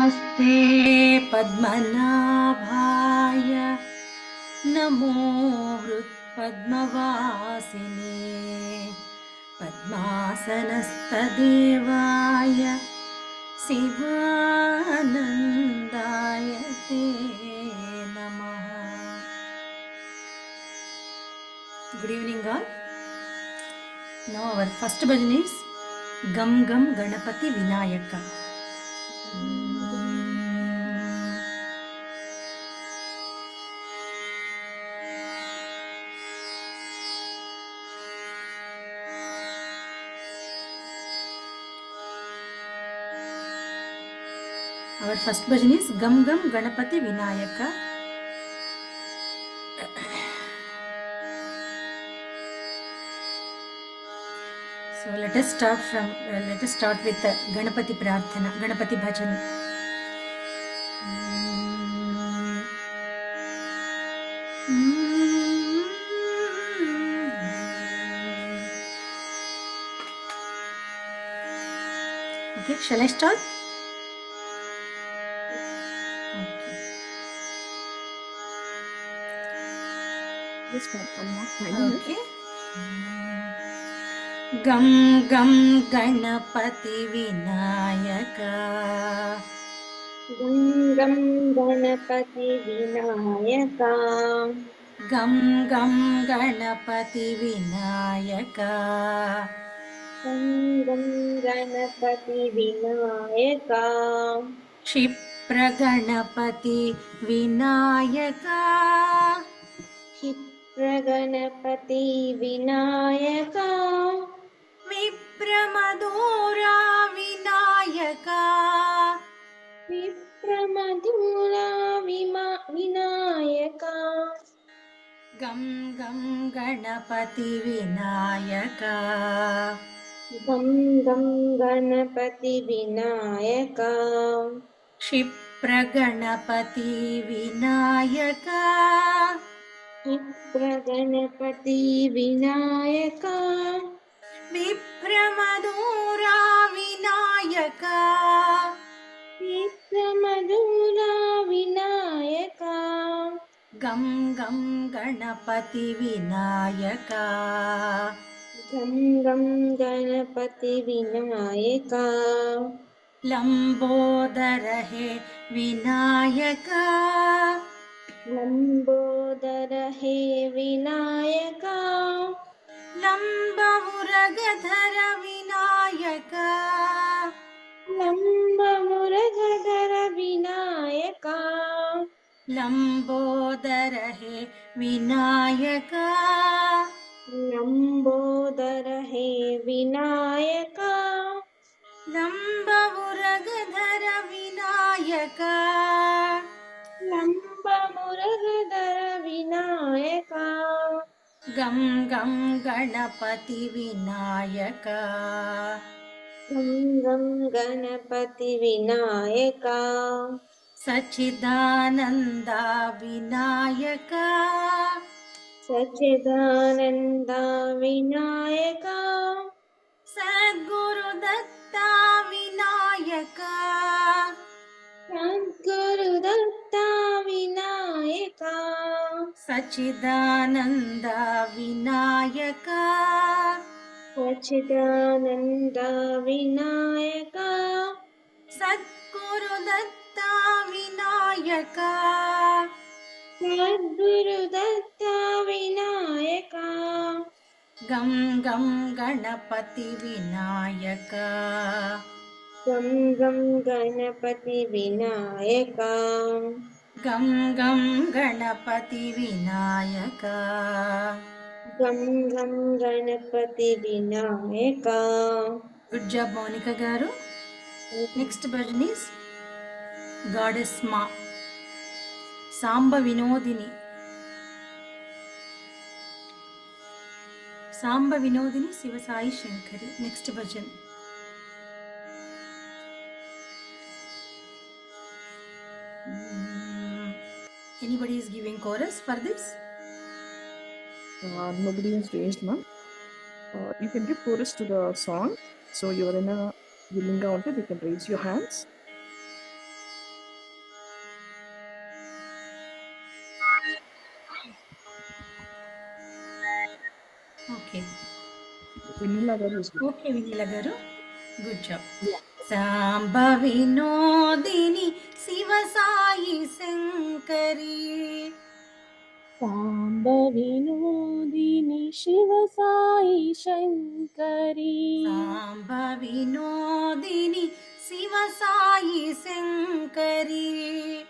नमस्ते पद्मनाभाय नमो हृत्पद्मवासिने पद्मासनस्थदेवाय शिवानन्दाय ते नमः. Good evening all. Now our first bhajan is Gam Gam Ganapati Vinayaka. Our first bhajan is Gam Gam Ganapati Vinayaka. So let us start with the Ganapati Prarthana, Ganapati Bhajan. Okay, shall I start? Okay. This one, Okay. Gam Gam Ganapati Vinayaka. Gam Gam Ganapati Vinayaka. Gam Gam Ganapati Vinayaka. Gam Gam Ganapati Vinayaka. Kshipra Ganapati Vinayaka. Kshipra Ganapati Vinayaka. Vipramadura Vinayaka. Vipramadura Vinayaka. Gam Gam Ganapati Vinayaka. Gam Gam Ganapati Vinayaka. Kshipra Ganapati Vinayaka. Kshipra Ganapati Vinayaka. Vipramadura Vinayaka. Vipramadura Vinayaka. Gam Gam Ganapati Vinayaka. Gam Gam Ganapati Vinayaka. Lambodara He Vinayaka. Lambodara He Vinayaka. Lambamuragadhara Vinayaka. Lambamuragadhara Vinayaka. Lambodara He Vinayaka. Lambodara He Vinayaka. Lambamuragadhara Vinayaka. Lambamuragadhara Vinayaka. Gam Gam Ganapati Vinayaka. Gam Gam Ganapati Vinayaka. Sachidananda Vinayaka. Sachidananda Vinayaka. Sadguru Datta Vinayaka. Sadguru Datta Vinayaka. Sachidananda Vinayaka. Sachidananda Vinayaka. Sadguru Datta Vinayaka. Sadguru Datta Vinayaka. Gam Gam Ganapati Vinayaka. Gam Gam Ganapati Vinayaka. Gam Gam Ganapati Vinayaka. Gam Gam Ganapati Vinayaka. Good job, Monica Garu. Next bhajan is Goddess Ma. Samba Vinodini. Samba Vinodini Siva Sai Shankari. Next bhajan. Anybody is giving chorus for this? Nobody has raised, ma'am. You can give chorus to the song. So you are in a Vilinga onto, you can raise your hands. Okay. Vennela గారు తీసుకుంటారు. Okay Vineela గారు, good job. Yeah. Samba వినోదిని శివ సాయి శంకరి. సాంబ వినోదిని శివ సాయి శంకరి. సాంబ వినోదిని శివ సాయి శంకరి.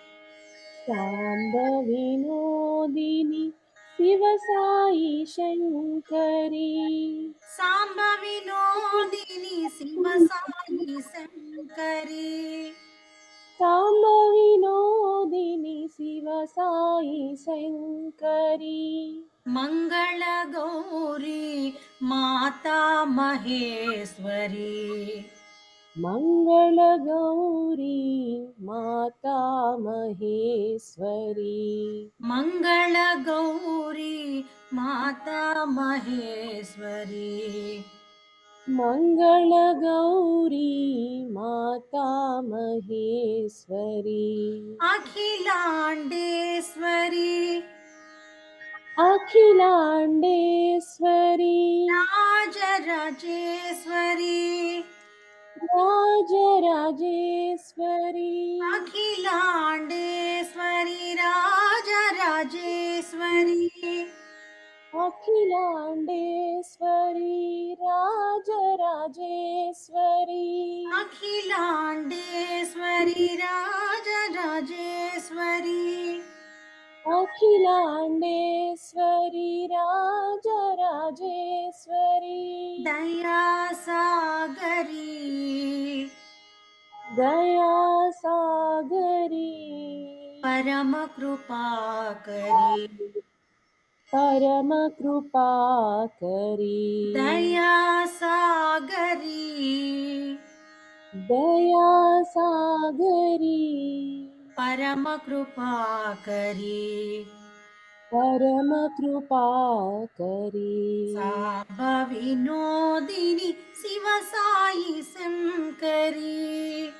సాంబ వినోదిని శివ సాయి శంకరి. సాంబ వినోదిని శివ సాయి శంకరి. సాంబ వినోదిని శివ సాయి శంకరి. మంగళ గౌరీ మాతా మహేశ్వరి. మంగళ గౌరీ మాతా మహేశ్వరి. మంగళ గౌరీ మాతా మహేశ్వరి. మంగళ గౌరీ మాతా మహేశ్వరి. అఖిలాండేశ్వరి. అఖిలాండేశ్వరి. రాజరాజేశ్వరి. రాజరాజేశ్వరి. అఖిలాండేశ్వరి రాజరాజేశ్వరి. అఖిలాండేశ్వరి రాజరాజేశ్వరి. అఖిలాండేశ్వరి రాజరాజేశ్వరి. అఖిలాండేశ్వరి రాజరాజేశ్వరి. దయాసాగరి. దయాసాగరి. పరమ కృపాకరి. పరమ కృపాకరి. దయాసాగరి. దయాసాగరి. పరమ కృపాకరి. పరమ కృపాకరి. సాంబ వినోదిని శివ సాయి శంకరి.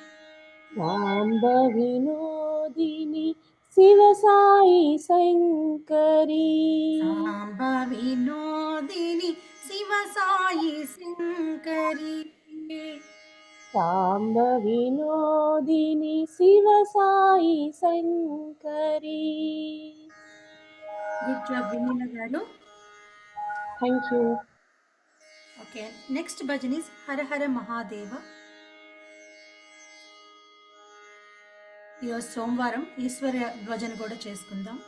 సాంబ వినోదిని శివ సాయి శంకరి. సాంబ వినోదిని శివ సాయి శంకరి. సాంబ వినోదిని శివ సాయి శంకరి. గుడ్ జాబ్ వినీల గారు. Thank you. Okay, next bhajan is Hara Hara Mahadeva. ఈరోజు సోమవారం ఈశ్వర భజన కూడా చేసుకుందాం.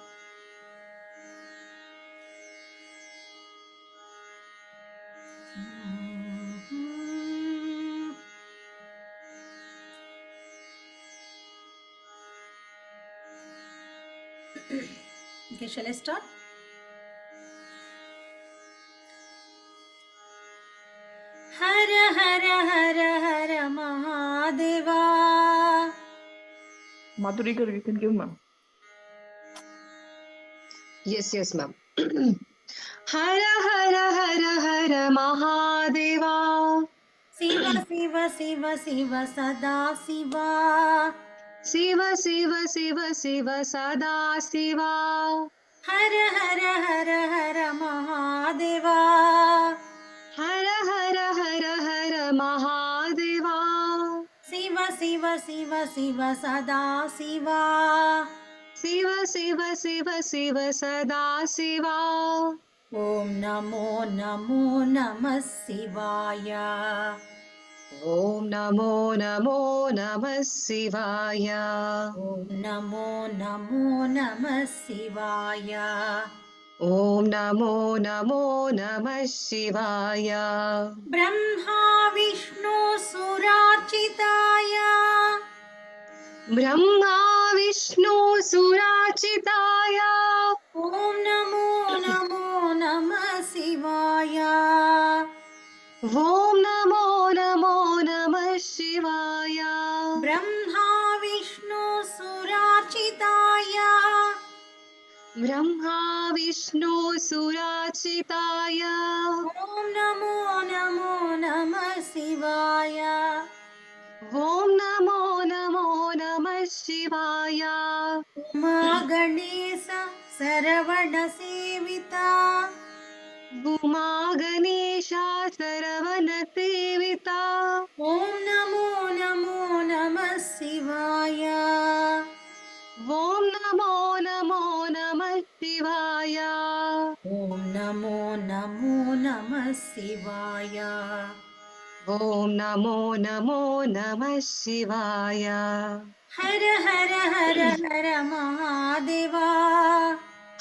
Okay, shall I start? Har Har Har Har Mahadeva. Madhuri garu, you can give, ma'am. Yes, ma'am. Hara Hara Hara Hara Mahadeva. Shiva Shiva Shiva Shiva सदा शिवा. Siva Siva Siva Siva Sada Siva. हर हर हर हर Mahadeva. Hara Hara Hara Hara Mahadeva. Shiva Shiva Shiva Shiva सदा शिवा. Siva Siva Siva Siva Sada Siva. ओम नमो नमो नमः शिवाय. Om Namo Namo Namah Shivaya. ओम नमो नमो नमः शिवाय. Om Namo Namo Namah Shivaya. Brahma Vishnu सुरार्चिताय. Brahma Vishnu Surachitaya. ओम नमो नमो नमः शिवाय. Om Namo Namo Namah Shivaya. Brahma Vishnu सुरार्चिताय. Brahma Vishnu Surachitaya. ओम नमो नमो नमः शिवाय. Om Namo Namo Namah शिवाय उमा गणेश सरवण सेविता उमा गणेशा सरवण सेविता ॐ नमो नमो नमः शिवाय ॐ नमो नमो नमः शिवाय ॐ नमो नमो नमः शिवाय ॐ नमो नमो नमः शिवाय हर हर हर हर महादेवा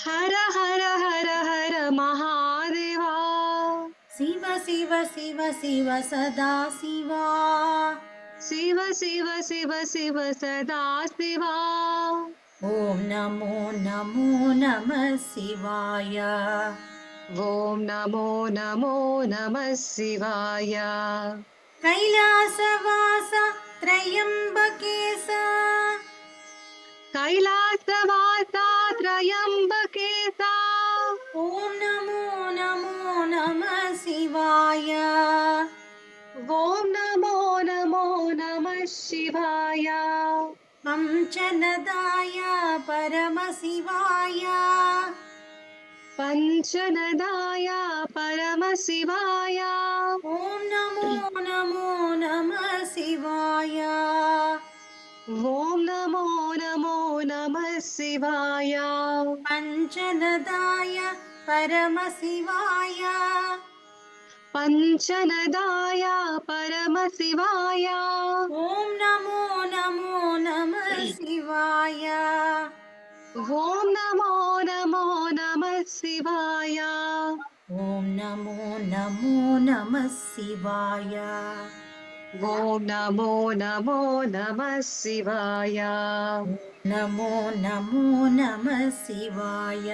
हर हर हर हर महादेवा शिव शिव शिव शिव सदा शिवा शिव शिव शिव शिव सदा शिवा ॐ नमो नमो नमः शिवाय ॐ नमो नमो नमः शिवाय कैलासवास त्रयम्बकेश कैलासवासा त्रयम्बकेशा ॐ नमो नमो नमः शिवाय ॐ नमो नमो नमः शिवाय पञ्चनदाय परमशिवाय पञ्चनदाय परमशिवाय ॐ नमो नमो नमः शिवाय ॐ नमो नमो नमः शिवाय पञ्चनदाय परमशिवाय पञ्चनदाय परमशिवाय ॐ नमो नमो नमः शिवाय ॐ नमो नमो नमः शिवाय ॐ नमो नमो नमः शिवाय ॐ नमो नमो नमः शिवाय नमो नमो नमः शिवाय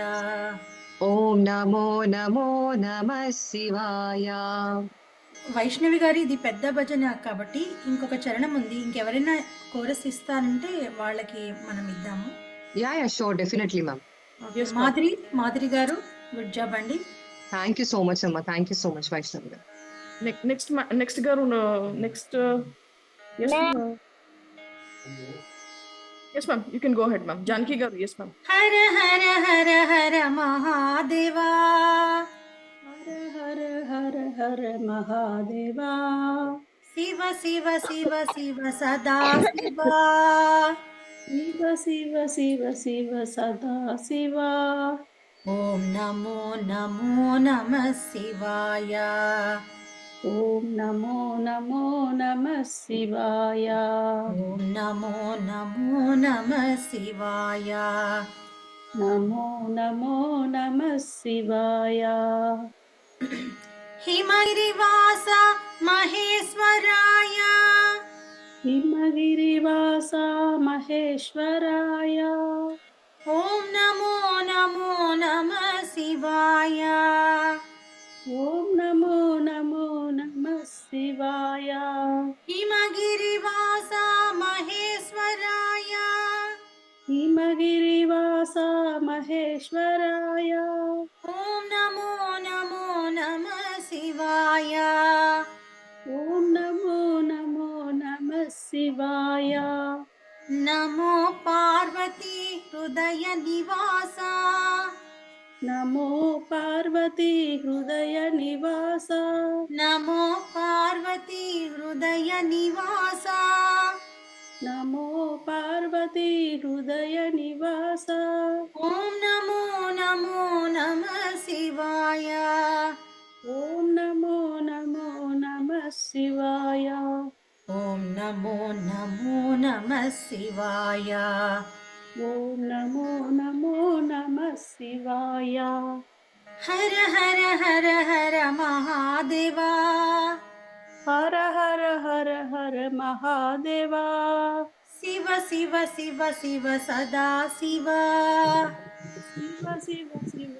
ॐ नमो नमो नमः शिवाय వైష్ణవి గారి ఇది పెద్ద భజన కాబట్టి ఇంకొక చరణం ఉంది. ఇంకెవరైనా కోరస్ ఇస్తానంటే వాళ్ళకి మనం ఇద్దాము. Yeah, sure, definitely, ma'am. Yes, ma'am. Madhuri గారు గుడ్ జాబ్ అండి. Thank you so much, Amma. Thank you so much, Vaishnavi. Next garu next yes ma'am. Yes ma'am, you can go ahead ma'am. Janki garu, yes ma'am. హర హర హర హర మహాదేవా हर हर हर हर महादेवा శివ శివ శివ శివ సదా శివా शिव शिव शिव शिव सदा शिवा ఓం నమో నమో నమః శివాయ ॐ नमो नमो नमः शिवाय ఓం నమో నమో నమః శివాయ नमो नमो नमः शिवाय హిమగిరివాస మహేశ్వరాయ हिमगिरिवासा महेश्वराय ఓం నమో నమో నమః శివాయ ॐ नमो नमो नमः शिवाय హిమగిరివాస మహేశ్వరాయ हिमगिरिवासा महेश्वराय ఓం నమో నమో నమః శివాయ ॐ नमो नमो नमः शिवाय నమో పార్వతీ హృదయ నివాస नमो पार्वती हृदय निवास నమో పార్వతీ హృదయ నివాస नमो पार्वती हृदय निवास ఓం నమో నమో నమః శివాయ ॐ नमो नमो नमः शिवाय ఓం నమో నమో నమః శివాయ ॐ नमो नमो नमः शिवाय హర హర హర హర మహాదేవా हर हर हर हर महादेवा శివ శివ శివ శివ సదా శివ शिव शिव शिव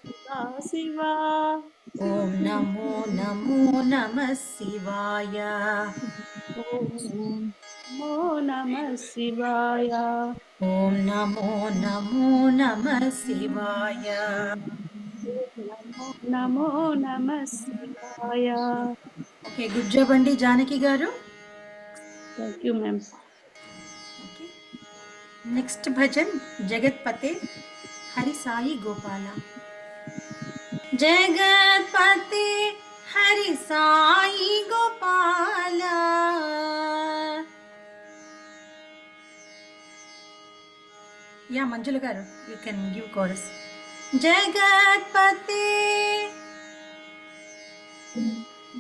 सदा शिवा ఓం నమో నమో నమః శివాయ नमो नमः शिवाय ఓం నమో నమో నమః శివాయ नमो नमः शिवाय ఓకే గుడ్ జాబ్ అండి జానకి గారు. Thank you ma'am okay next bhajan జగత్పతే హరి సాయి గోపాల. జగత్పతే హరి సాయి గోపాల, యా మంజుల గారు యూ కెన్ గివ్ కోరస్. జగత్పతే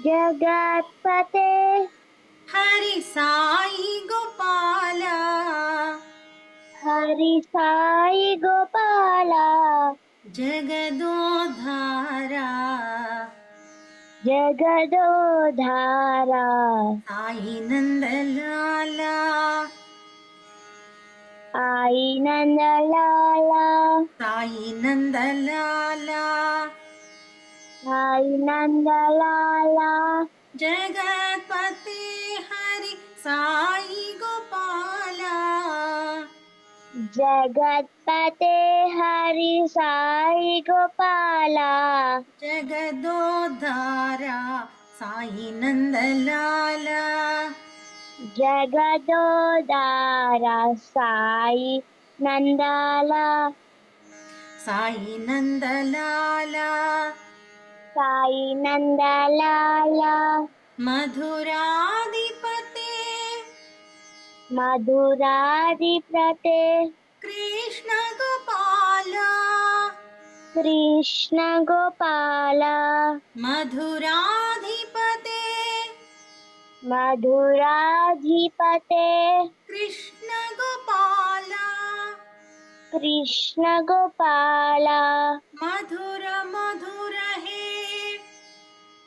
జగత్పతే హరి సాయి గోపాల, హరి సాయి గోపాల, జగదోధారా జగదోధార, సాయి నందలాల, సాయి నందలాల, సాయి నందలాల, సాయి నందలాల, జగత్పతి హరి సాయి గోపాల, జగత్పతే హరి సాయి గోపాల, జగదోధారా సాయి నందలాల, జగదోదార, సాయి నందాల, సాయి నందలాల, సాయి నందలాల, మధురాధిపతే మధురాధిపతే కృష్ణ గోపాల, కృష్ణ గోపాల, మధురాధిపతే మధురాధిపతే కృష్ణ గోపాల, కృష్ణ గోపాల, మధుర మధుర హే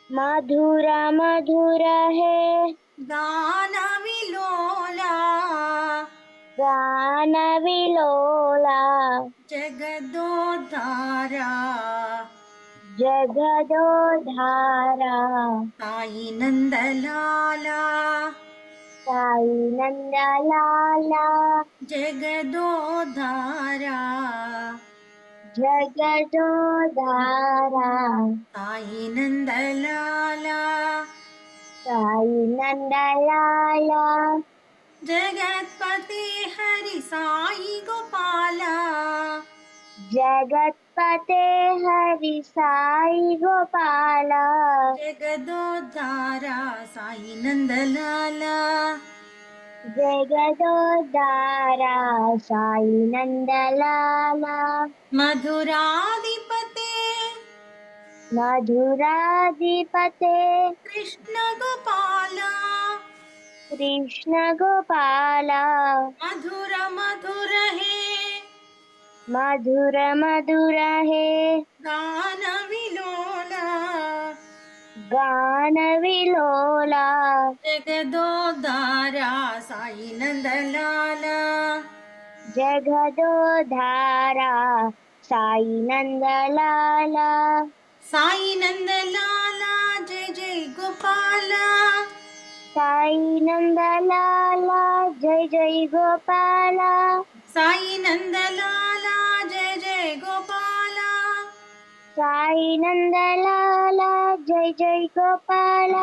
మధుర మధుర హే గాన విలోల, గాన విలోల, జగదోధారా జగదోధార, సాయి నందలాల, సాయి నందలాల, జగదోధారా జగదోధార, సాయి నందలాల, సాయి నందలాల, జగత్పతి హరి సాయి గోపాల, జగత్పతే హరి సాయి గోపాల, జగదోధారా సాయి నందలాల, జగదోదార, సాయి నందలాల, మధురాధిపతే మధురాధిపతే కృష్ణ గోపాల, కృష్ణ గోపాల, మధుర మధుర హే మధుర మధుర హే గాన విలోల, గాన విలోల, జగదోధారా సాయి నందలాల, జగదోధార, సాయి నందలాల, సాయి నందలాల జయ జయ గోపాల, సాయి నందలాల, జై జై గోపాల, సాయి నందలాల జయ జయ గోపాల, సాయి నందలాల, జై జై గోపాల,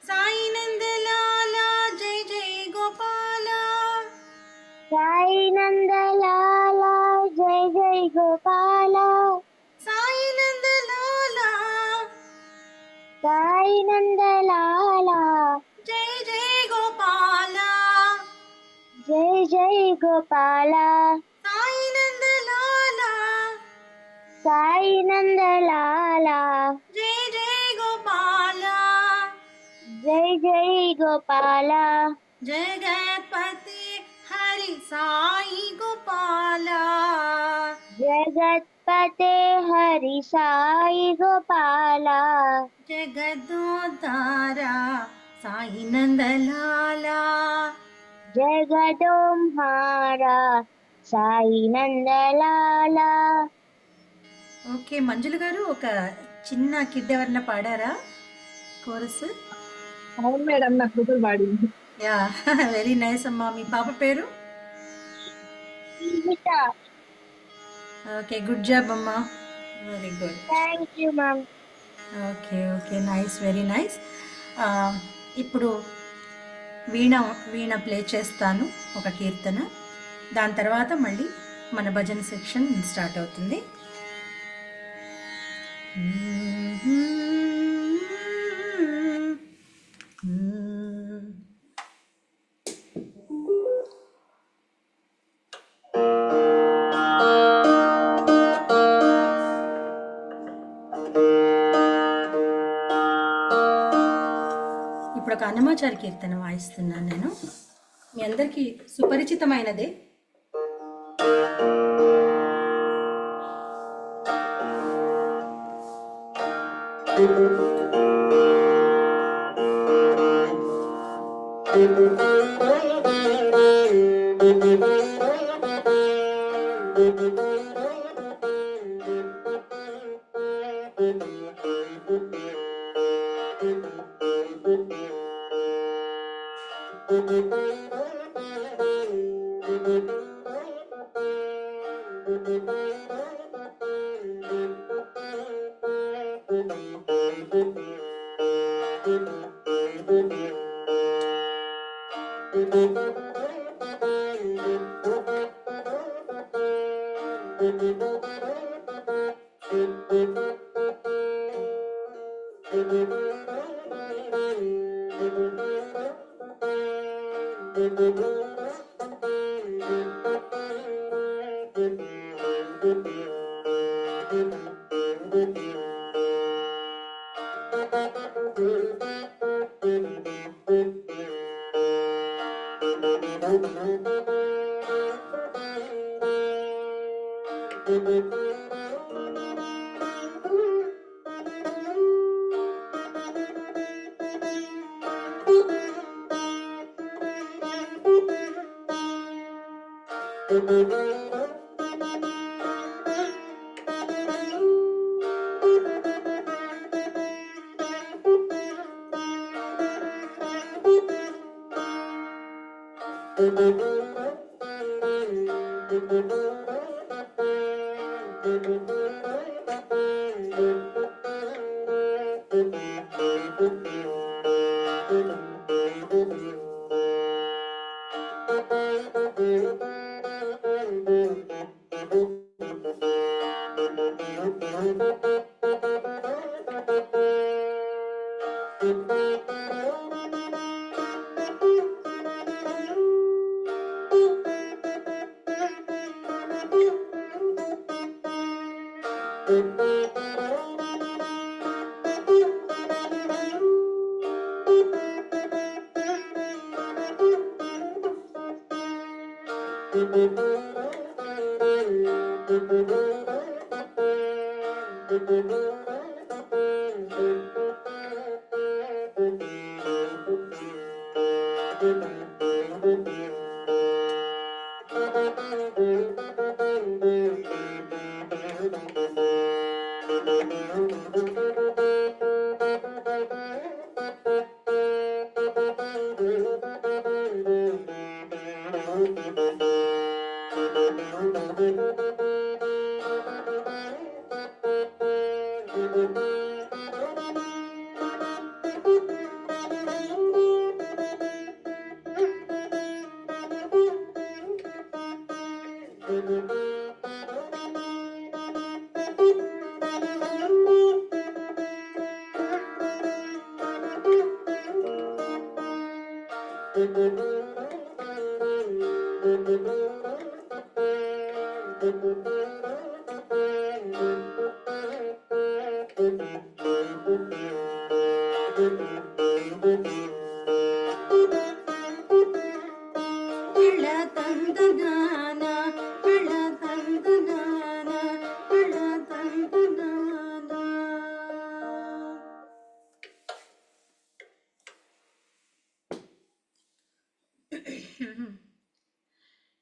సాయి నందలాల జయ జయ గోపాల, సాయి నందలాల, జై జై గోపాల, సాయి నందలాల, సాయి నందలాల, జయ జయ గోపాల, జై జై గోపాల, సాయి నందలాల, సాయి నందలాల, జయ జయ గోపాల, జై జై గోపాల, జగత్పతి హరి సాయి గోపాల, జగత్పతే హరి సాయి గోపాల, జగదోధారా సాయి నందలాల, జగదోంహార, సాయి నందలాల. ఓకే మంజుల గారు, ఒక చిన్న కిడ్ ఎవరన్నా పాడారా కోరస్? అవును మేడం, నా కూతురు పాడింది. యా వెరీ నైస్ అమ్మా. మీ పాప పేరు? జీవిత. ఓకే గుడ్ జాబ్ అమ్మా, very good. Thank you ma'am. Okay okay nice, very nice. ఇప్పుడు వీణ ప్లే చేస్తాను ఒక కీర్తన. దాని తర్వాత మళ్ళీ మన భజన సెక్షన్ స్టార్ట్ అవుతుంది. ఇప్పుడు ఒక అన్నమాచారి కీర్తన వాయిస్తున్నాను నేను. మీ అందరికీ సుపరిచితమైనదే.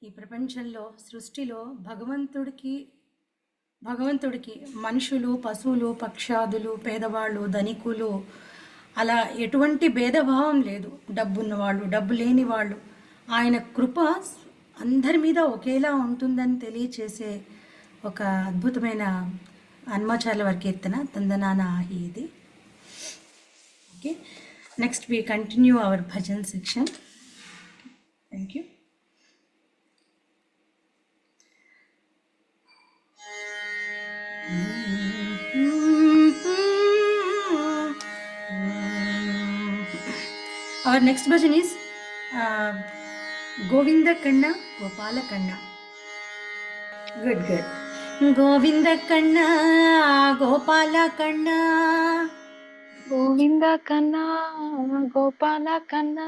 ఈ ప్రపంచంలో సృష్టిలో భగవంతుడికి మనుషులు, పశువులు, పక్షాదులు, పేదవాళ్ళు, ధనికులు అలా ఎటువంటి భేదభావం లేదు. డబ్బున్న వాళ్ళు, డబ్బు లేని వాళ్ళు, ఆయన కృప అందరి మీద ఒకేలా ఉంటుందని తెలియచేసే ఒక అద్భుతమైన హనుమాచార్యుల వారి కీర్తన తందనాన ఆహి ఇది. Okay, next we continue our bhajan section. Thank you. Our next bhajan is Govinda Kanna, Gopala Kanna. Good, good. Govinda Kanna, Gopala Kanna, Govinda కన్నా గోపాల కన్నా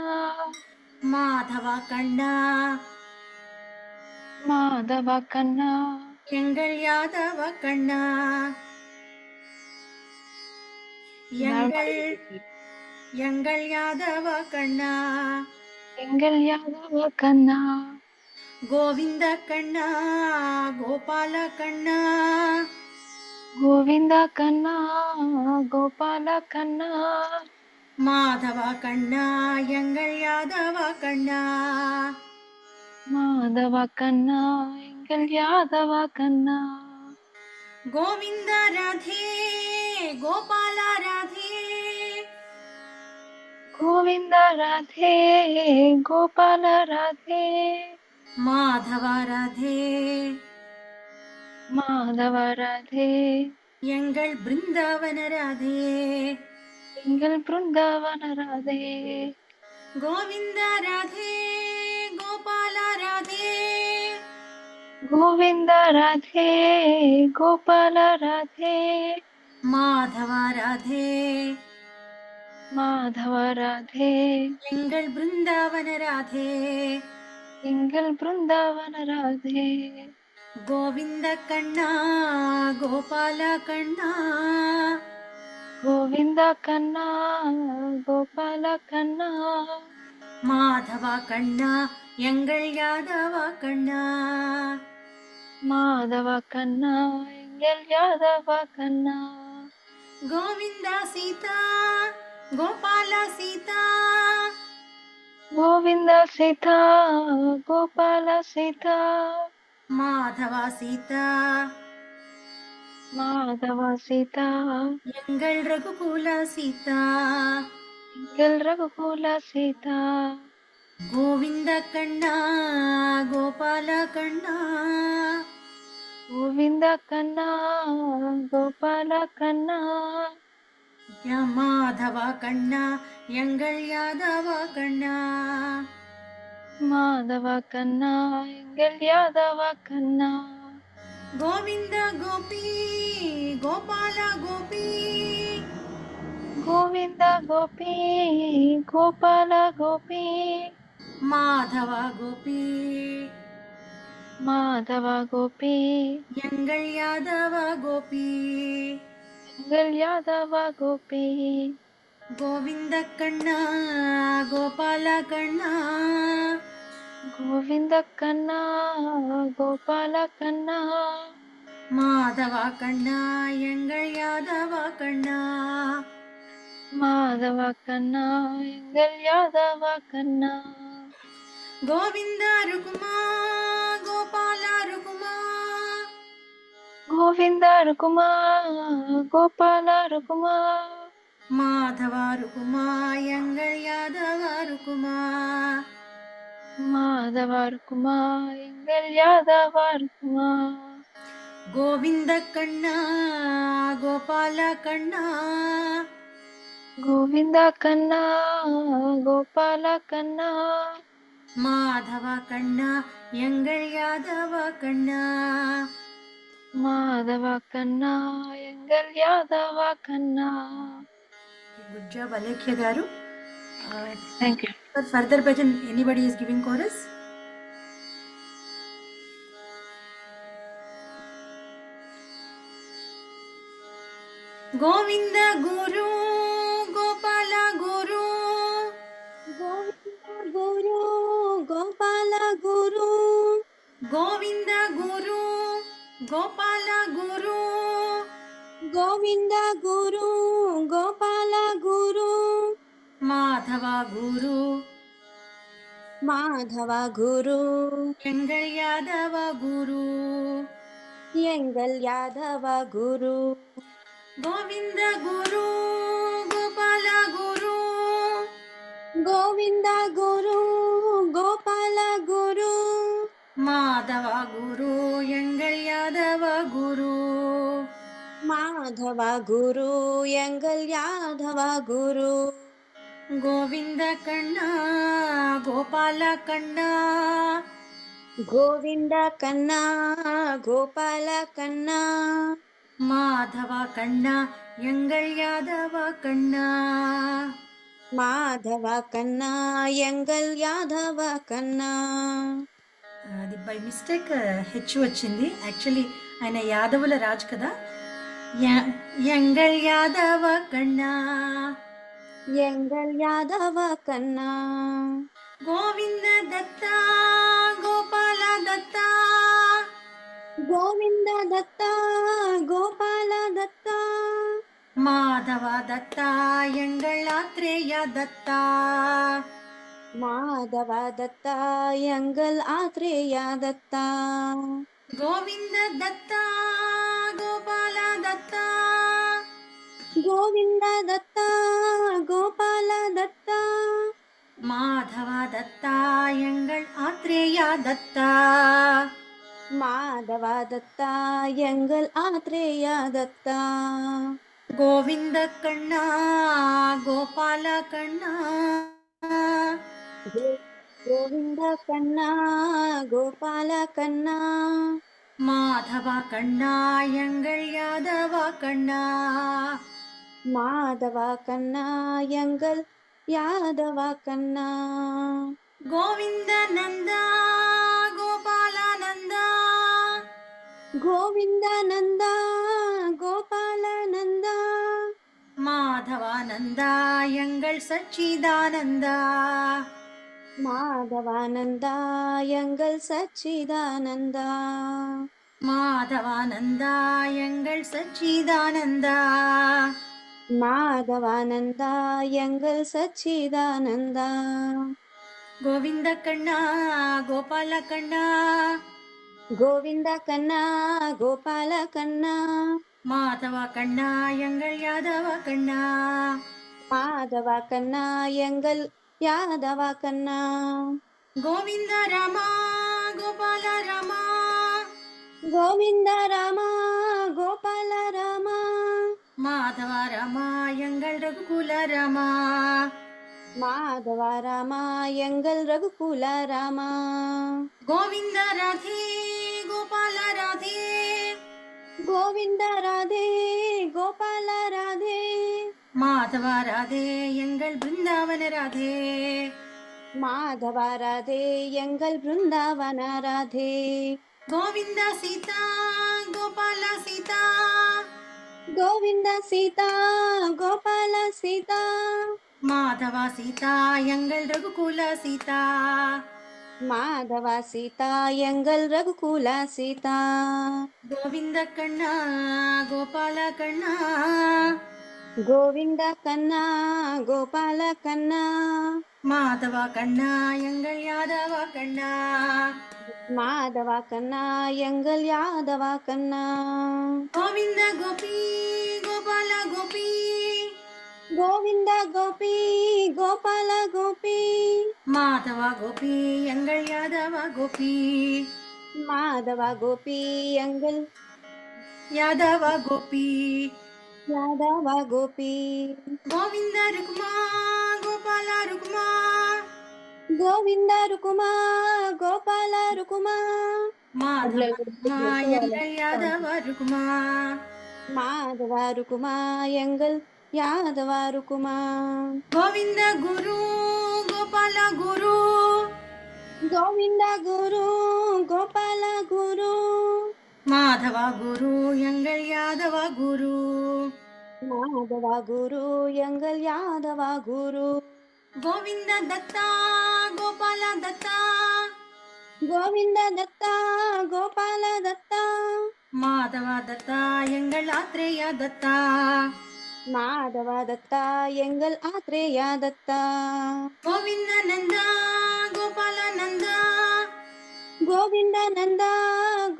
Madhava Kanna, మాధవ కన్నా Yangal Yadava Kanna, Yangal Yadava Kanna, ఎంగల్ Yadava కన్నా Govinda Kanna, Gopala Kanna, Govinda కన్నా గోపాల కన్నా Madhava Kanna, Yangal Yadava Kanna, Madhava కన్నా ఎంగల్ యాదవ కన్నా Govinda Radhe, Gopala Radhe, Govinda Radhe Gopala Radhe Madhava Radhe, Madhava Radhe Yangal Brindavana Radhe, ఎంగల్ Brindavana Radhe Govinda Radhe, Gopala Radhe, Govinda Radhe Gopala Radhe Madhava Radhe, Madhava Radhe Yangal Brindavana Radhe, ఎంగల్ Brindavana Radhe Govinda Kanna, Gopala Kanna, Govinda కన్నా గోపాల కన్నా Madhava Kanna, Yangal Yadava Kanna, Madhava కన్నా ఎంగల్ యాదవ కన్నా Govinda Sita, Gopala Sita, Govinda Sita Gopala Sita Madhava Sita, Madhava Sita Yangal Raghukula Sita, ఎంగల్ రఘుకుల Sita Govinda Kanna, Gopala Kanna, Govinda కన్నా గోపాల కన్నా Madhava Kanna, Yangal Yadava Kanna, Madhava కన్నా ఎంగల్ యాదవ కన్నా Govinda Gopi, Gopala Gopi, Govinda Gopi Gopala Gopi Madhava Gopi, Madhava Gopi Yangal Yadava Gopi, ఎంగల్ Yadava Gopi Govinda Kanna, Gopala Kanna, Govinda కన్నా గోపాల కన్నా Madhava Kanna, Yangal Yadava Kanna, Madhava కన్నా ఎంగల్ యాదవ కన్నా Govinda Rukma, Gopala Rukma, Govinda రుకుమా Gopala రుకుమా Madhava Rukma, Yangal Yadava Rukma, Madhava రుకుమా ఎంగల్ Yadava రుకుమా Govinda Kanna, Gopala Kanna, Govinda కన్నా గోపాల కన్నా Madhava Kanna, Yangal Yadava Kanna, Madhava కన్నా ఎంగల్ యాదవ కన్నా Good job, Alekhya Garu. Thank you For further bhajan, anybody is giving chorus? Govinda Guru, Gopala Guru, Govinda Guru, Gopala Guru, Govinda Guru, Gopala Guru, Govinda Guru, Gopala Guru, Madhava Guru, Madhava Guru, Yangal Yadava Guru, Yangal Yadava Guru, Govinda Guru, Gopala Guru, Govinda Guru, Gopala Guru, Madhava Guru, Yangal Yadava Guru, Madhava குரு எங்கள் யாதவ குரு. கோவிந்த கண்ணா கோபால கண்ணா கோவிந்த கண்ணா கோபால கண்ணா. மாதவ கண்ணா எங்கள் யாதவ கண்ணா. మాధవ కన్నా ఎంగల్ యాదవ కన్నా. అది by mistake H వచ్చింది. Actually ఆయన యాదవుల రాజు కదా. ఎంగల్ యాదవ కన్నా. ఎంగల్ యాదవ కన్నా. గోవింద దత్త గోపాల దత్త. గోవింద దత్త గోపాల దత్త. మాధవ దత్త ఎంగళ్ ఆత్రేయ దత్త. మాధవ దత్త ఎంగల్ ఆత్రేయ దత్త. గోవింద దత్త గోపాల దత్త. గోవింద దత్త గోపాల దత్త. మాధవ దత్త ఎంగళ్ ఆత్రేయ దత్త. మాధవ దత్త ఎంగల్ ఆత్రేయ దత్త. గోవింద కన్నా గోపాల కన్నా. గోవింద కన్నా గోపాల కన్నా. మాధవ కన్నా ఎంగళ్ యాదవ కన్నా. మాధవ కన్నా ఎంగల్ యాదవ కన్నా. గోవింద నంద గోపాల నంద. గోవింద నంద గోపాల నంద. మాధవ నంద ఎంగళ్ సచ్చిదానంద. మాధవానంద ఎంగల్ సచ్చిదానంద. మాధవానంద ఎంగళ్ సచ్చిదానంద. మాధవానంద ఎంగల్ సచ్చిదానంద. గోవింద కన్నా గోపాల కన్నా. గోవింద కన్నా గోపాల కన్నా. మాధవ కన్నా ఎంగళ్ యాదవ కన్నా. మాధవ కన్నా ఎంగల్ యాదవ కన్నా. గోవింద రామ గోపాల రామ. గోవింద రామ గోపాల రామ. మాధవ రామ ఎంగళ్ రఘుకుల రామ. మాధవ రామ ఎంగల్ రఘుకుల రామ. గోవింద రాధే గోపాల రాధే. గోవింద రాధే గోపాల రాధే. మాధవ రాధే ఎంగళ్ బృందావన రాధే. మాధవ రాధే ఎంగల్ బృందావన రాధే. గోవింద సీత గోపాల సీత. గోవింద సీత గోపాల సీత. మాధవ సీత ఎంగళ్ రఘుకుల సీత. మాధవ సీత ఎంగల్ రఘుకుల సీత. గోవింద కన్నా గోపాల కన్నా. గోవింద కన్నా గోపాల కన్నా. మాధవ కన్నా ఎంగళ్ యాదవ కన్నా. మాధవ కన్నా ఎంగల్ యాదవ కన్నా. గోవింద గోపి గోపాల గోపి. గోవింద గోపి గోపాల గోపి. మాధవ గోపి ఎంగళ్ యాదవ గోపి. మాధవ గోపి ఎంగల్ యాదవ గోపి. యాదవ గోపి. గోవింద రుక్మా గోపాల రుక్మా. గోవింద రుకుమా గోపాల రుకుమా. మాధవ రుక్మా ఎంగళ్ యాదవ రుక్మా. మాధవ రుకుమా ఎంగల్ యాదవ రుకుమా. గోవింద గురు గోపాల గురు. గోవింద గురు గోపాల గురు. మాధవ గురు ఎంగళ్ యాదవ గురు. మాధవ గురు ఎంగల్ యాదవ గురు. గోవింద దత్త గోపాల దత్త. గోవింద దత్త గోపాల దత్త. మాధవ దత్త ఎంగళ్ ఆత్రేయ దత్త. మాధవ దత్త ఎంగల్ ఆత్రేయ దత్త. గోవింద నంద గోపాల నంద. గోవింద నంద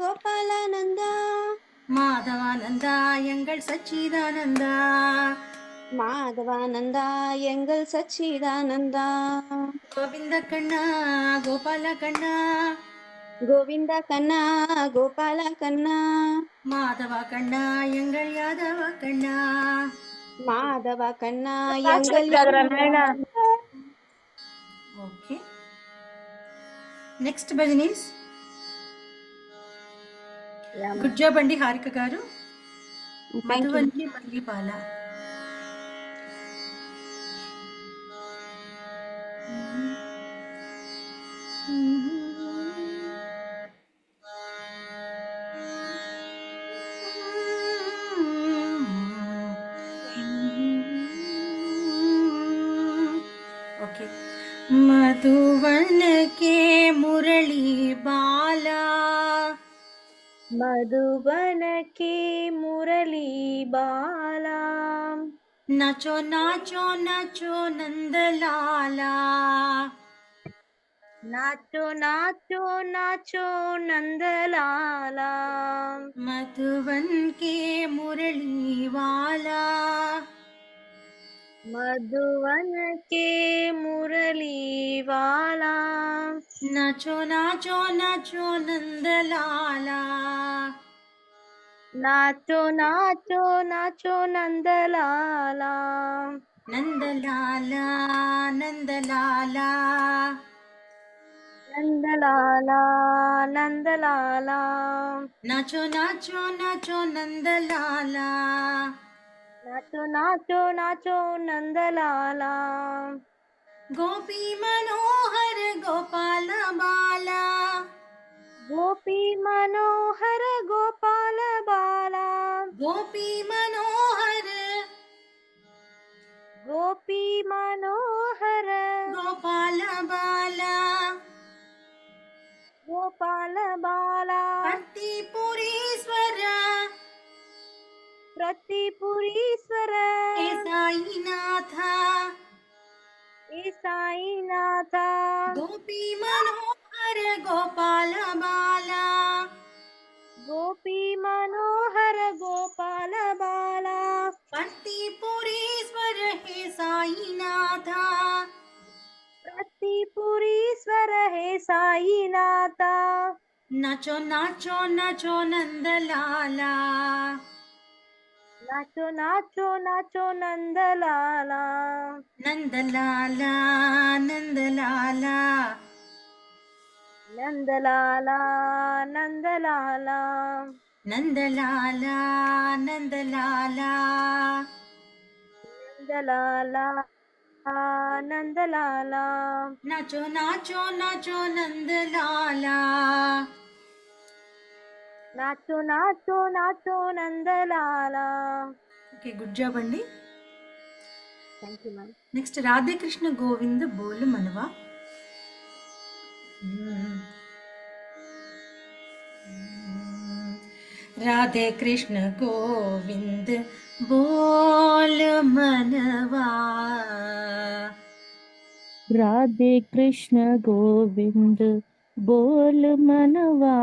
గోపాల నంద. மாதவானந்தா எங்கள் சச்சிதானந்தா. மாதவானந்த எங்கள் சச்சிதானந்தா. கோவிந்த கண்ணா கோபால கண்ணா. గోవింద కన్నా గోపాల కన్నా మాధవ కన్నా ఎంగళ్ యాదవ కన్నా. మాధవ కన్నా Fast ఎంగల్ చదవరా నాయనా. Okay, next bhajan is good job అండి హారిక గారు. మధువల్లి మల్లిపాల. ఓకే. మధువన के మురళీ బాలా, మధువన के మురళీ బాలా, नाचो नाचो नाचो नंदलाला, నాచో నాచో నాచో నందలాలా, मधुवन के मुरली वाला, మధువన के మురళీ వాలా, नाचो नाचो नाचो नंदलाला, నాచో నాచో నాచో నందలాలా, नंदलाला नंदलाला, నందలాలా నందలాలా, नाचो नाचो नाचो नंदलाला, నాచో నాచో నాచో నందలాలా, गोपी मनोहर गोपाल बाला, గోపీ మనోహర గోపాల బాలా, गोपी मनोहर గోపీ మనోహర गोपाल बाला, గోపాల బాలా, भक्तिपुरीश्वर ప్రతిపురీశ్వర हे साईनाथ, ఏ సాయినాథ, गोपी मनोहर गोपाल बाला, గోపీ మనోహర గోపాల బాలా, भक्तिपुरीश्वर हे साईनाथ, ప్రతిపురీశ్వర హే సాయినాథ, नाचो नाचो नाचो नंदलाला, నాచో నాచో నాచో నందలాలా, नंदलाला नंदलाला, నందలాలా నందలాలా, नंदलाला नंदलाला, నందలాలా నందలాలా, नाचो नाचो नाचो नंदलाला, నాచో నాచో నాచో నందలాలా. ఓకే, గుడ్ జాబ్ అండి. Thank you ma'am. Next Radhe Krishna Govind బోలు మనవా. राधे कृष्ण गोविंद बोल मनवा, राधे कृष्ण गोविंद बोल मनवा,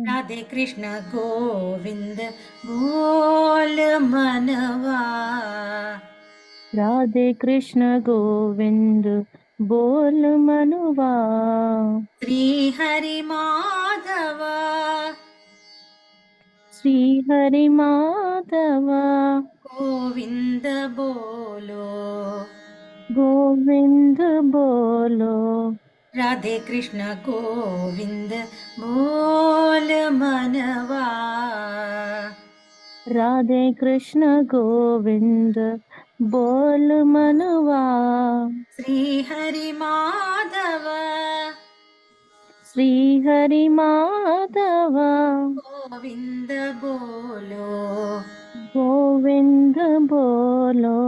राधे कृष्ण गोविंद बोल मनवा, राधे कृष्ण गोविंद बोल मनवा, श्री हरि माधव, श्री हरि माधव गोविंद बोलो, गोविंद बोलो, राधे कृष्ण गोविंद बोल मनवा, राधे कृष्ण गोविंद बोल मनवा, श्री हरि माधव, श्री हरि माधव गोविंद बोलो, गोविंद बोलो,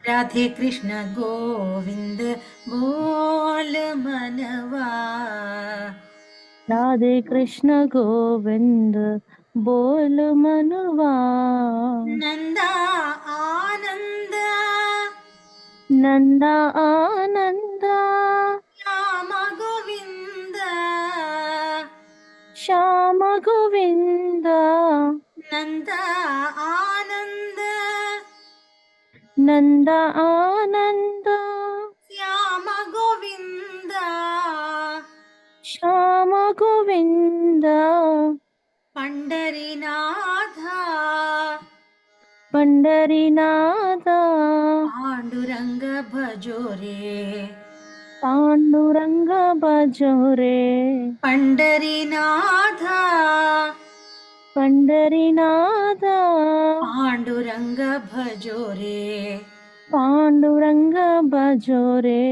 राधे कृष्ण गोविंद बोल मनवा, राधे कृष्ण गोविंद बोल मनवा, नंदा आनंद, नंदा आनंद, श्याम गोविंद, श्याम गोविंद, नंदा आनंद, नंदा आनंद, श्याम गोविंद, श्याम గోవింద పండరినాథ పండరినాథ పాండురంగ భజోరే పాండురంగ భజోరే పండరినాథ పండరినాథ పాండురంగ భజోరే పాండురంగ భజోరే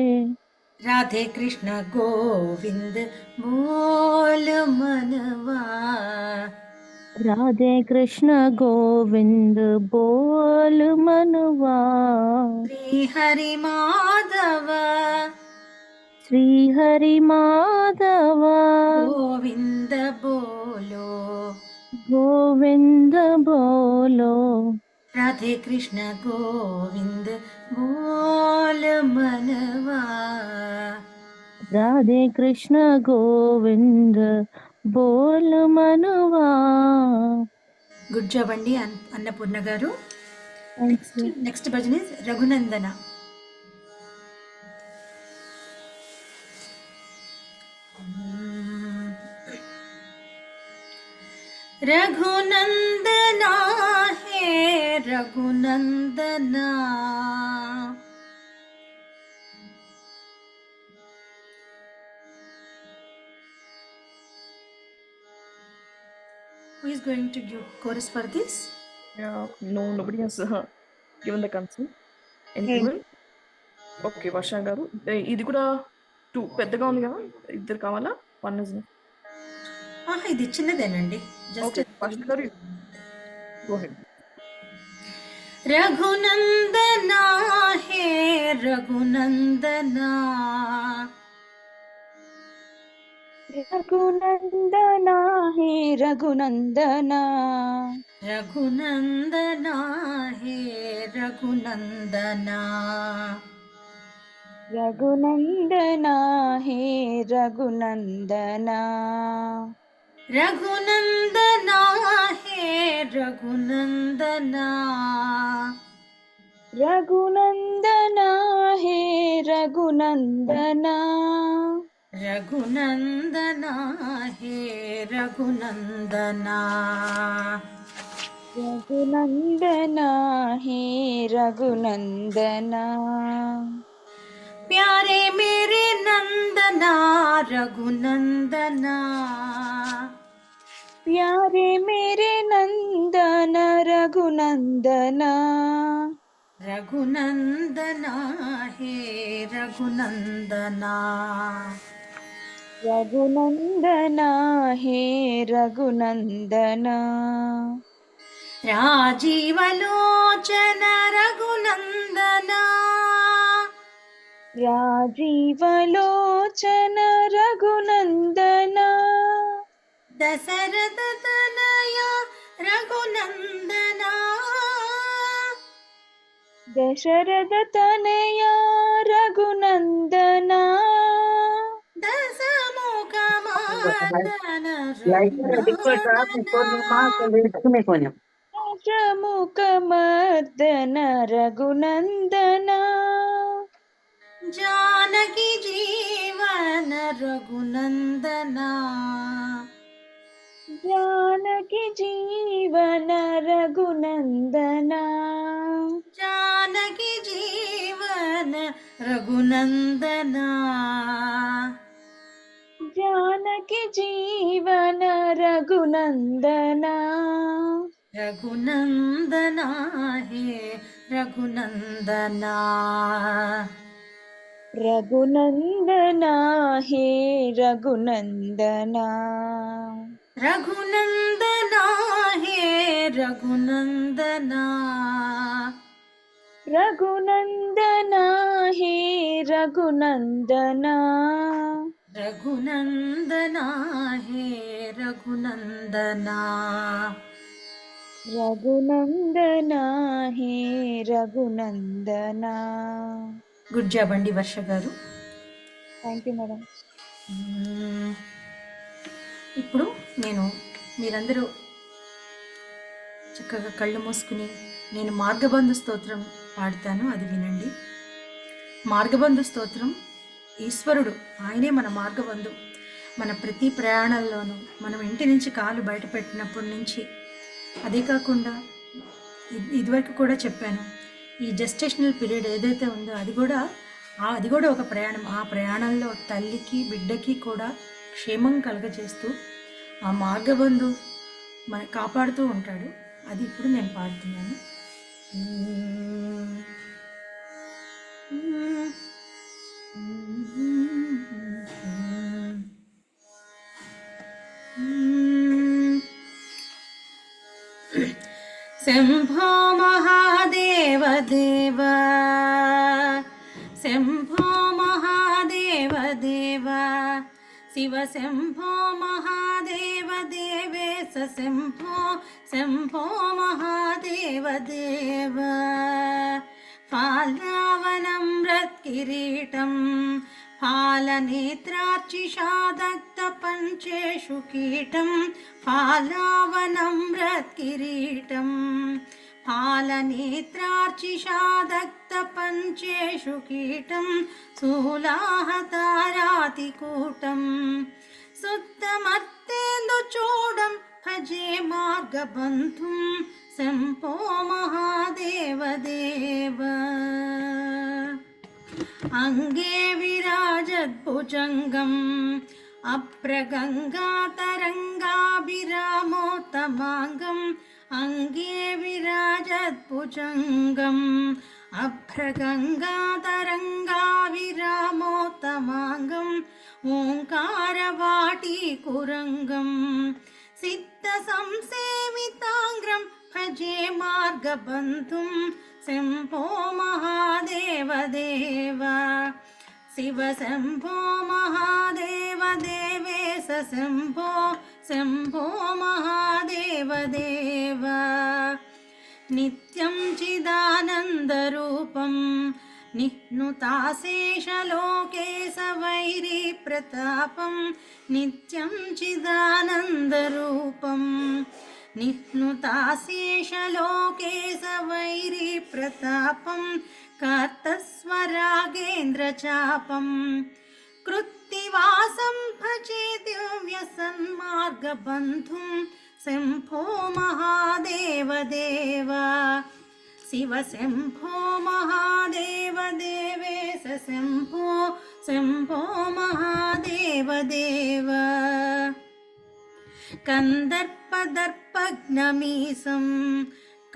राधे कृष्ण गोविंद बोल मनवा राधे कृष्ण गोविंद बोल मनवा श्री हरि माधव श्री हरि माधव गोविंद बोलो गोविंद बोलो राधे कृष्ण गोविंद बोल मनवा राधे कृष्ण गोविंद बोल मनवा గుడ్ జాబ్ అండి అన్నపూర్ణ గారు. Thanks. నెక్స్ట్ భజన ఇస్ రఘునందన. रघुनंदना हे Raghunandana who is going to give chorus for this? Yeah, no, nobody has given the consent. Anyone? Okay, వర్ష గారు ఇది కూడా 2 పెద్దగా ఉంది కదా, ఇద్దరు కావాలా? 1 is ఇది చిన్నదేనండి. జస్ట్ వర్ష గారు go ahead. रघुनंदना हे रघुनंदना रघुनंदना हे रघुनंदना रघुनंदना हे रघुनंदना रघुनंदना हे रघुनंदना रघुनंदना हे रघुनंदना रघुनंदना हे रघुनंदना रघुनंदना हे रघुनंदना रघुनंदना हे रघुनंदना प्यारे मेरे नंदना रघुनंदना प्यारे मेरे नंदन रघुनंदना रघुनंदना हे रघुनंदना रघुनंदना हे रघुनंदना राजीवलोचन रघुनंदना राजीवलोचन रघुनंदना दशरथ तनया रघुनंदना दशरथ तनया रघुनंदना दशमुखमर्दन दशमुखमर्दन रघुनंदना जानकी जीवन रघुनंदना जानकी जीवन रघुनंदना जानकी जीवन रघुनंदना जानकी जीवन रघुनंदना रघुनंदना हे रघुनंदना रघुनंदना हे रघुनंदना रघुनंदना हे रघुनंदना रघुनंदना हे रघुनंदना रघुनंदना हे रघुनंदना रघुनंदना हे रघुनंदना గుడ్ జాబ్ అండి వర్ష గారు. Thank you madam. ఇప్పుడు నేను మీరందరూ చక్కగా కళ్ళు మూసుకుని నేను మార్గబంధు స్తోత్రం పాడతాను, అది వినండి. మార్గబంధు స్తోత్రం ఈశ్వరుడు, ఆయనే మన మార్గబంధు. మన ప్రతి ప్రయాణంలోనూ మనం ఇంటి నుంచి కాలు బయట పెట్టినప్పటి నుంచి, అదే కాకుండా ఇదివరకు కూడా చెప్పాను, ఈ జెస్టేషనల్ పీరియడ్ ఏదైతే ఉందో అది కూడా ఒక ప్రయాణం. ఆ ప్రయాణంలో తల్లికి బిడ్డకి కూడా క్షేమం కలగజేస్తూ ఆ మార్గబంధు మన కాపాడుతూ ఉంటాడు. అది ఇప్పుడు నేను పాడుతున్నాను. శంభో మహాదేవ దేవ, శంభో మహాదేవ దేవ, శివ శంభో మహాదేవ దేవేశ శంభో శంభో మహాదేవ దేవ. ఫాలావనం రత్కిరీటం ఫాలనేత్రార్చిషాదగ్ధ పంచేషు కీటం, ఫాలావనం రత్కిరీటం ఫాలనేత్రార్చిషాదగ్ధ పంచేషు కీటం, శూలాహతారాతికూటం శుద్ధమర్తేందుచూడం భజే మార్గబంధుం, శంభో మహాదేవ దేవ. అంగే విరాజద్భుజంగం అభ్రగంగాతరంగాభిరామోత్తమాంగం, అంగే విరాజద్భుజంగం అభ్రగంగాతరంగాభిరామోత్తమాంగం, ఓంకారవాటీకురంగం సిద్ధ సంసేవితాంగ్రం భజే మార్గబంధుం, శంభో మహాదేవ దేవ. శివ శంభో మహాదేవ దేవేశ శంభో శంభో మహాదేవ దేవ. నిత్యం చిదానందరూపం నిహ్నుతాశేషలోకేశవైరీ ప్రతాపం, నిత్యం చిదానందరూపం నిహ్నుతాశేషలోకేశవైరీ ప్రతాపం, కార్తస్వరాగేంద్రచాపం కృత్తివాసం భజే దివ్య సన్మార్గబంధుం, శంభో మహాదేవ దేవ. శివ శంభో మహాదేవ దేవేశ శంభో శంభో మహాదేవ దేవ. కందర్పదర్పఘ్నమీశం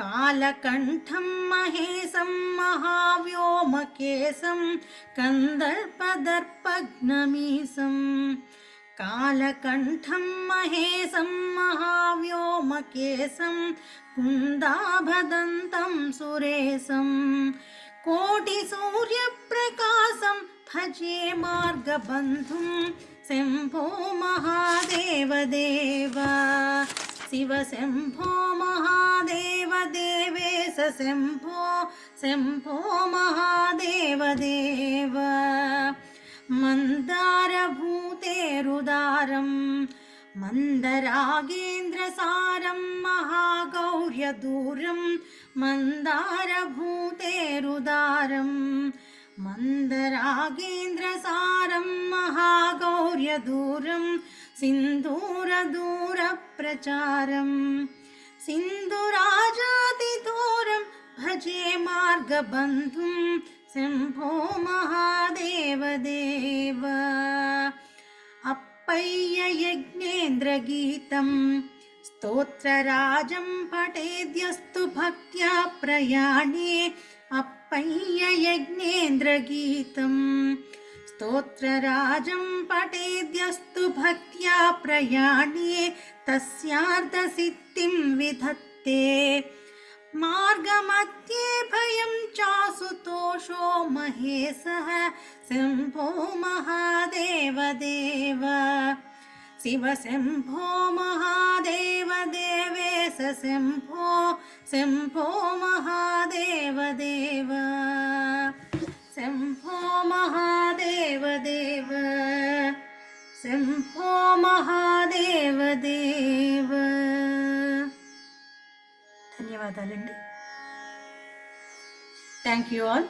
కాలకంఠం మహేశం మహావ్యోమకేశం, కందర్పదర్పఘ్నమీశం కాలకంఠం మహేశం మహావ్యోమకేశం, కుందాభదంతం సురేశం కోటి సూర్యప్రకాశం భజే మార్గబంధుం, శంభో మహాదేవ దేవ. శివ శంభో మహాదేవ దేవేశ శంభో శంభో మహాదేవ దేవ. మందారభూతేరుదారం మందరాగేంద్రసారం మహాగౌర్యదూరం, మందారభూతేరుదారం మందరాగేంద్రసారం మహాగౌర్యదూరం, సింధూరదూరప్రచారం సింధురాజాతిదూరం భజే మార్గబంధుం, శంభో మహాదేవ దేవ. అప్పయ్య యజ్ఞేంద్రగీతం స్తోత్రరాజం పఠేద్యస్తు భక్త్యా ప్రయాణే, అప్పయ్య యజ్ఞేంద్రగీతం స్తోత్రరాజం పఠేద్యస్తు భక్త్యా ప్రయాణే, తస్యార్థసిద్ధిం విధత్తే మార్గమధ్యే భయం చాసుతోషో మహేశః, శంభో మహాదేవ దేవ. శివ శంభో మహాదేవ దేవేశ శంభో శంభో మహాదేవ దేవ. శంభో మహాదేవ దేవ శంభో మహాదేవ దేవ. ధన్యవాదాలండి. Thank you all.